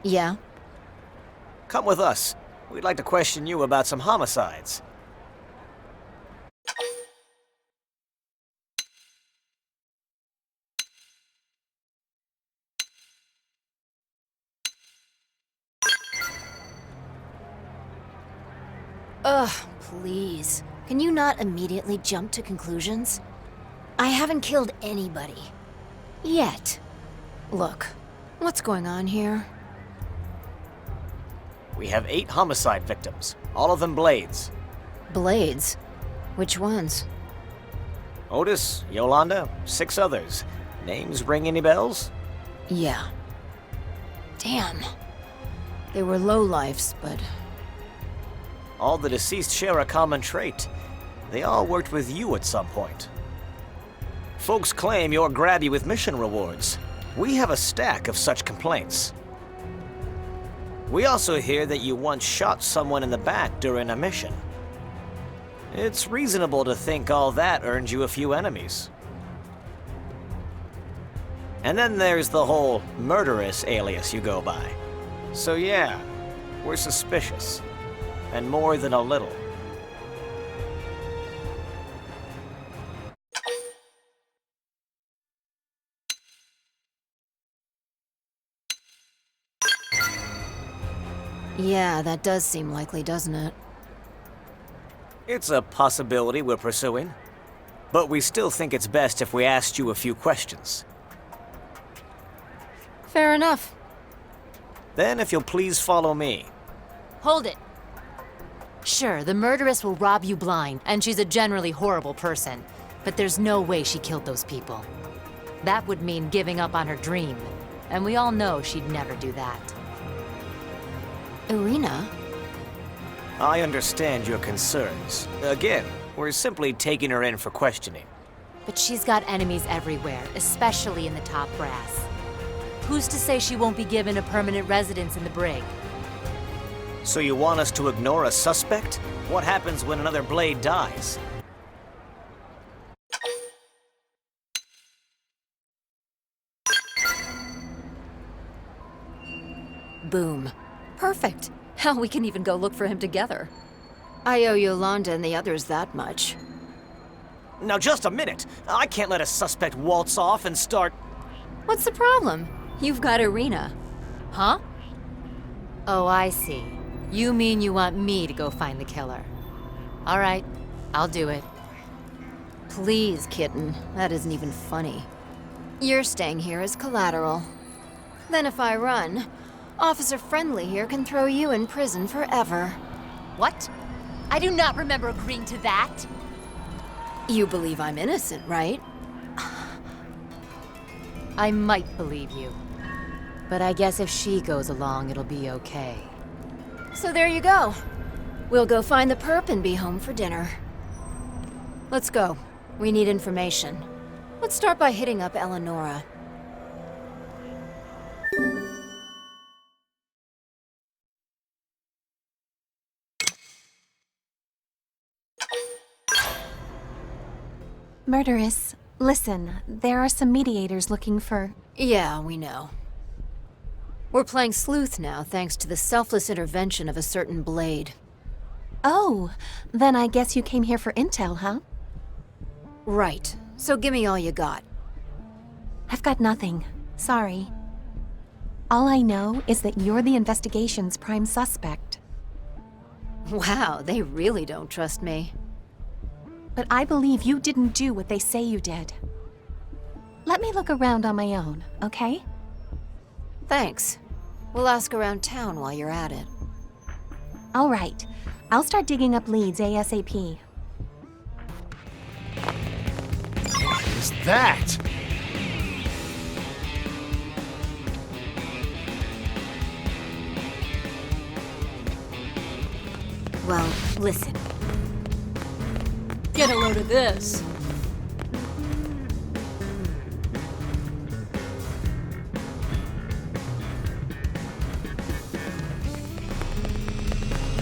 Yeah? Come with us. We'd like to question you about some homicides. Ugh, please. Can you not immediately jump to conclusions? I haven't killed anybody. Yet. Look, what's going on here? We have 8 homicide victims, all of them Blades. Blades? Which ones? Otis, Yolanda, 6 others. Names ring any bells? Yeah. Damn. They were lowlifes, but... All the deceased share a common trait. They all worked with you at some point. Folks claim you're grabby with mission rewards. We have a stack of such complaints. We also hear that you once shot someone in the back during a mission. It's reasonable to think all that earned you a few enemies. And then there's the whole Murderess alias you go by. So yeah, we're suspicious. And more than a little. Yeah, that does seem likely, doesn't it? It's a possibility we're pursuing. But we still think it's best if we asked you a few questions. Fair enough. Then if you'll please follow me. Hold it. Sure, the murderess will rob you blind, and she's a generally horrible person. But there's no way she killed those people. That would mean giving up on her dream. And we all know she'd never do that. Irina? I understand your concerns. Again, we're simply taking her in for questioning. But she's got enemies everywhere, especially in the top brass. Who's to say she won't be given a permanent residence in the brig? So you want us to ignore a suspect? What happens when another Blade dies? Boom. Perfect. Hell, we can even go look for him together. I owe Yolanda and the others that much. Now just a minute! I can't let a suspect waltz off and start... What's the problem? You've got Irina. Huh? Oh, I see. You mean you want me to go find the killer. All right, I'll do it. Please, kitten. That isn't even funny. You're staying here as collateral. Then if I run, Officer Friendly here can throw you in prison forever. What? I do not remember agreeing to that. You believe I'm innocent, right? I might believe you. But I guess if she goes along, it'll be okay. So there you go. We'll go find the perp and be home for dinner. Let's go. We need information. Let's start by hitting up Eleonora. Murderess, listen, there are some mediators looking for... Yeah, we know. We're playing sleuth now, thanks to the selfless intervention of a certain Blade. Oh, then I guess you came here for intel, huh? Right. So give me all you got. I've got nothing. Sorry. All I know is that you're the investigation's prime suspect. Wow, they really don't trust me. But I believe you didn't do what they say you did. Let me look around on my own, okay? Thanks. We'll ask around town while you're at it. All right. I'll start digging up leads ASAP. What is that? Well, listen. Get a load of this.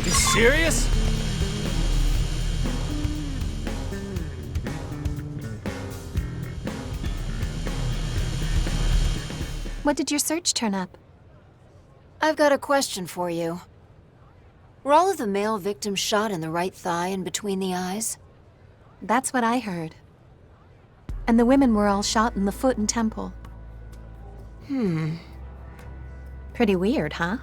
You serious? What did your search turn up? I've got a question for you. Were all of the male victims shot in the right thigh and between the eyes? That's what I heard. And the women were all shot in the foot and temple. Pretty weird, huh?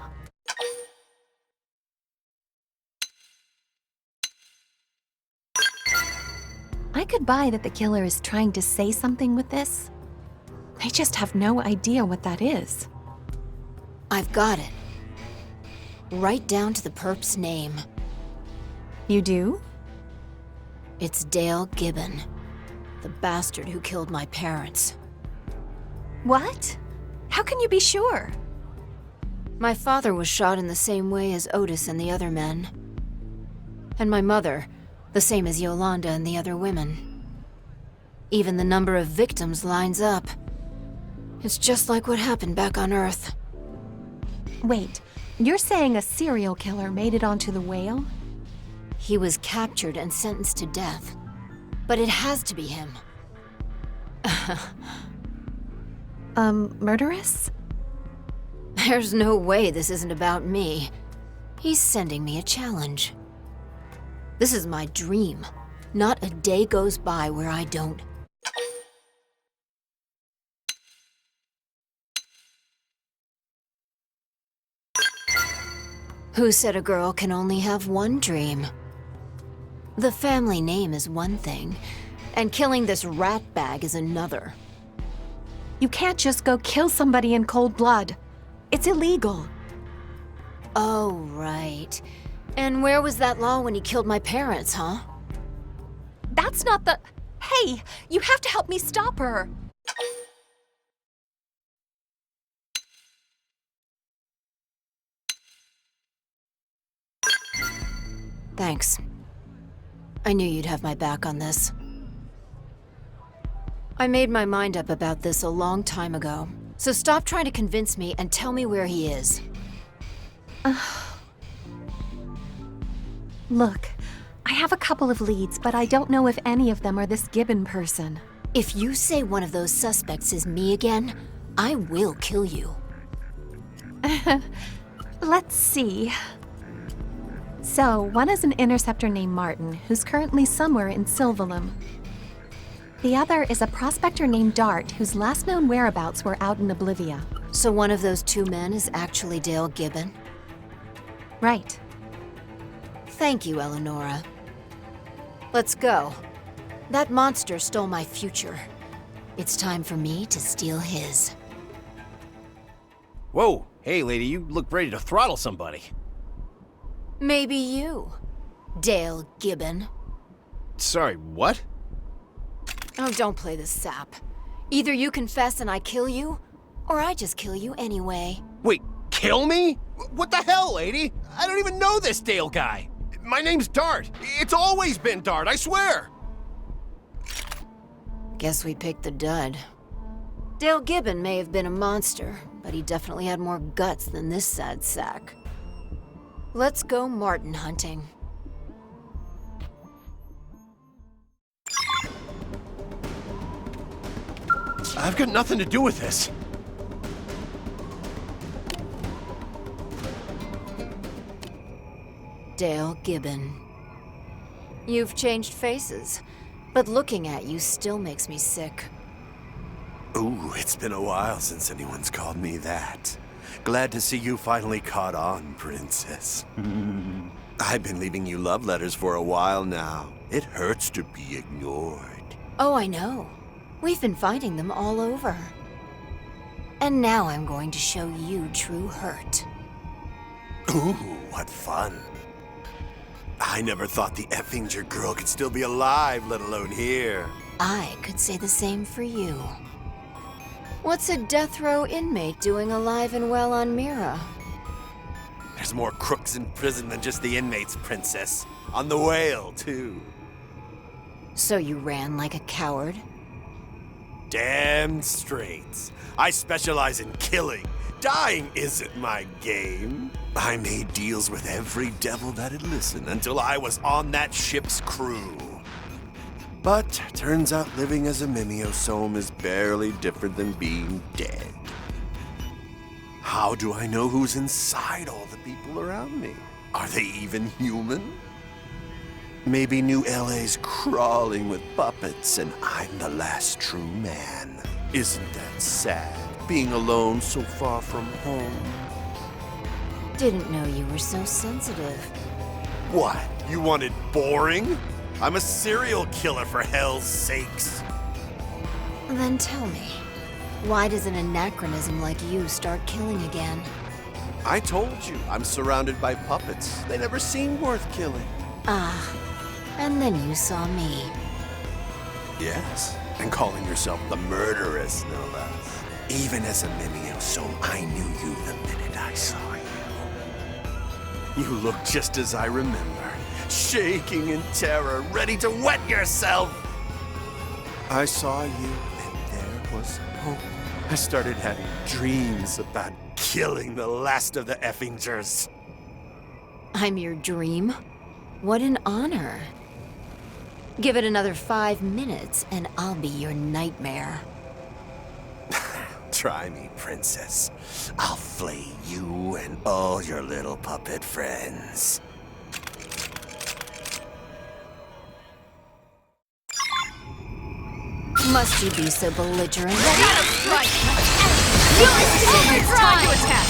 I could buy that the killer is trying to say something with this. I just have no idea what that is. I've got it. Right down to the perp's name. You do? It's Dale Gibbon, the bastard who killed my parents. What? How can you be sure? My father was shot in the same way as Otis and the other men. And my mother, the same as Yolanda and the other women. Even the number of victims lines up. It's just like what happened back on Earth. Wait, you're saying a serial killer made it onto the Whale? He was captured and sentenced to death. But it has to be him. Murderess? There's no way this isn't about me. He's sending me a challenge. This is my dream. Not a day goes by where I don't. Who said a girl can only have one dream? The family name is one thing, and killing this rat bag is another. You can't just go kill somebody in cold blood. It's illegal. Oh, right. And where was that law when he killed my parents, huh? That's not the... Hey, you have to help me stop her. Thanks. I knew you'd have my back on this. I made my mind up about this a long time ago, so stop trying to convince me and tell me where he is. Look, I have a couple of leads, but I don't know if any of them are this Gibbon person. If you say one of those suspects is me again, I will kill you. Let's see. So, one is an interceptor named Martin, who's currently somewhere in Silvalum. The other is a prospector named Dart, whose last known whereabouts were out in Oblivia. So one of those two men is actually Dale Gibbon? Right. Thank you, Eleonora. Let's go. That monster stole my future. It's time for me to steal his. Whoa, hey lady, you look ready to throttle somebody. Maybe you, Dale Gibbon. Sorry, what? Oh, don't play this sap. Either you confess and I kill you, or I just kill you anyway. Wait, kill me? What the hell, lady? I don't even know this Dale guy. My name's Dart. It's always been Dart, I swear. Guess we picked the dud. Dale Gibbon may have been a monster, but he definitely had more guts than this sad sack. Let's go Martin hunting. I've got nothing to do with this. Dale Gibbon. You've changed faces, but looking at you still makes me sick. Ooh, it's been a while since anyone's called me that. Glad to see you finally caught on, Princess. I've been leaving you love letters for a while now. It hurts to be ignored. Oh, I know. We've been finding them all over. And now I'm going to show you true hurt. Ooh, what fun. I never thought the Effinger girl could still be alive, let alone here. I could say the same for you. What's a death row inmate doing alive and well on Mira? There's more crooks in prison than just the inmates, Princess. On the Whale, too. So you ran like a coward? Damn straight. I specialize in killing. Dying isn't my game. I made deals with every devil that'd listen until I was on that ship's crew. But turns out living as a Mimiosome is barely different than being dead. How do I know who's inside all the people around me? Are they even human? Maybe New LA's crawling with puppets and I'm the last true man. Isn't that sad, being alone so far from home? Didn't know you were so sensitive. What? You wanted boring? I'm a serial killer, for hell's sakes. Then tell me, why does an anachronism like you start killing again? I told you, I'm surrounded by puppets. They never seem worth killing. Ah, and then you saw me. Yes, and calling yourself the Murderess, no less. Even as a mini-osome, I knew you the minute I saw you. You look just as I remember, shaking in terror, ready to wet yourself. I saw you, and there was hope. I started having dreams about killing the last of the Effingers. I'm your dream? What an honor. Give it another 5 minutes, and I'll be your nightmare. Try me, princess. I'll flay you and all your little puppet friends. Must you be so belligerent? Right. It's time to attack.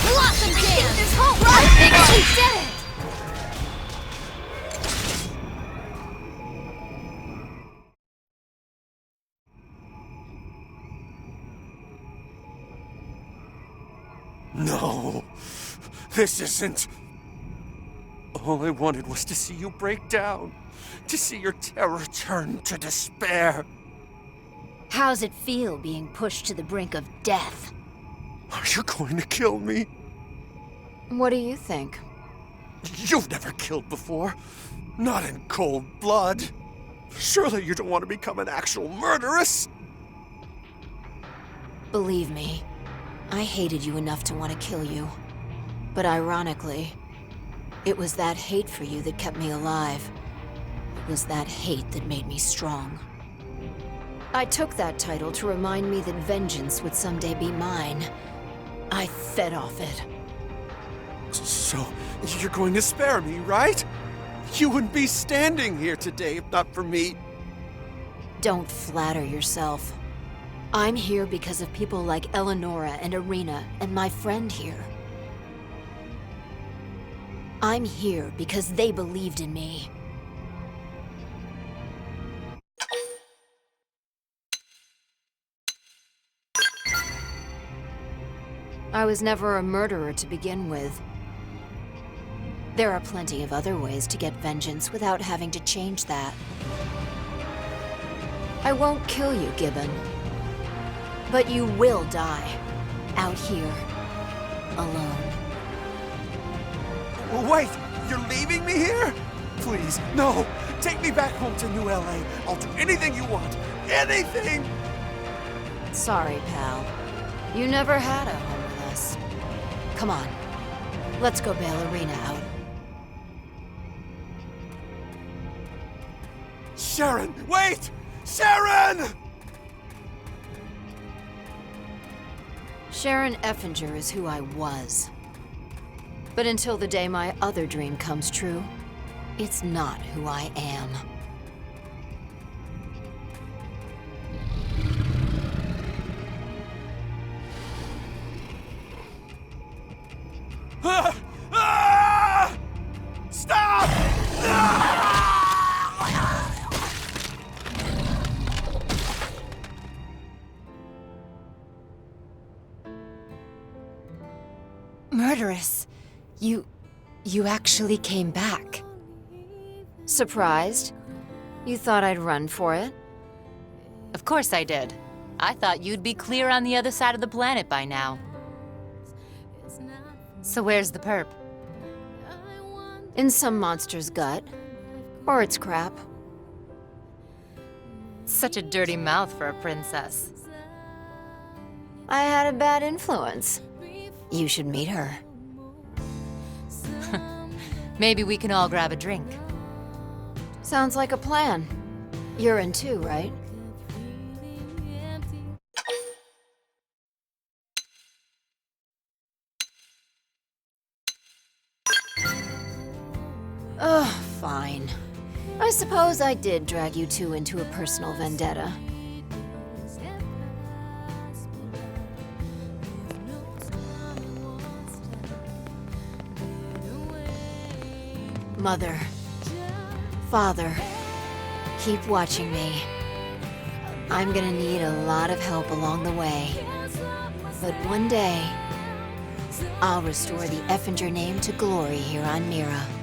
Blossom Dance. This whole I think she did it. No, this isn't. All I wanted was to see you break down, to see your terror turn to despair. How's it feel being pushed to the brink of death? Are you going to kill me? What do you think? You've never killed before, not in cold blood. Surely you don't want to become an actual murderess? Believe me, I hated you enough to want to kill you. But ironically, it was that hate for you that kept me alive. It was that hate that made me strong. I took that title to remind me that vengeance would someday be mine. I fed off it. So, you're going to spare me, right? You wouldn't be standing here today if not for me. Don't flatter yourself. I'm here because of people like Eleonora and Irina and my friend here. I'm here because they believed in me. I was never a murderer to begin with. There are plenty of other ways to get vengeance without having to change that. I won't kill you, Gibbon. But you will die. Out here. Alone. Wait, you're leaving me here? Please, no. Take me back home to New LA. I'll do anything you want. Anything! Sorry, pal. You never had a home with us. Come on. Let's go bail Irina out. Sharon, wait! Sharon! Sharon Effinger is who I was. But until the day my other dream comes true, it's not who I am. Stop! Murderess, you actually came back. Surprised? You thought I'd run for it? Of course I did. I thought you'd be clear on the other side of the planet by now. So where's the perp? In some monster's gut. Or its crap. Such a dirty mouth for a princess. I had a bad influence. You should meet her. Maybe we can all grab a drink. Sounds like a plan. You're in too, right? I suppose I did drag you two into a personal vendetta. Mother, Father, keep watching me. I'm gonna need a lot of help along the way. But one day, I'll restore the Effinger name to glory here on Mira.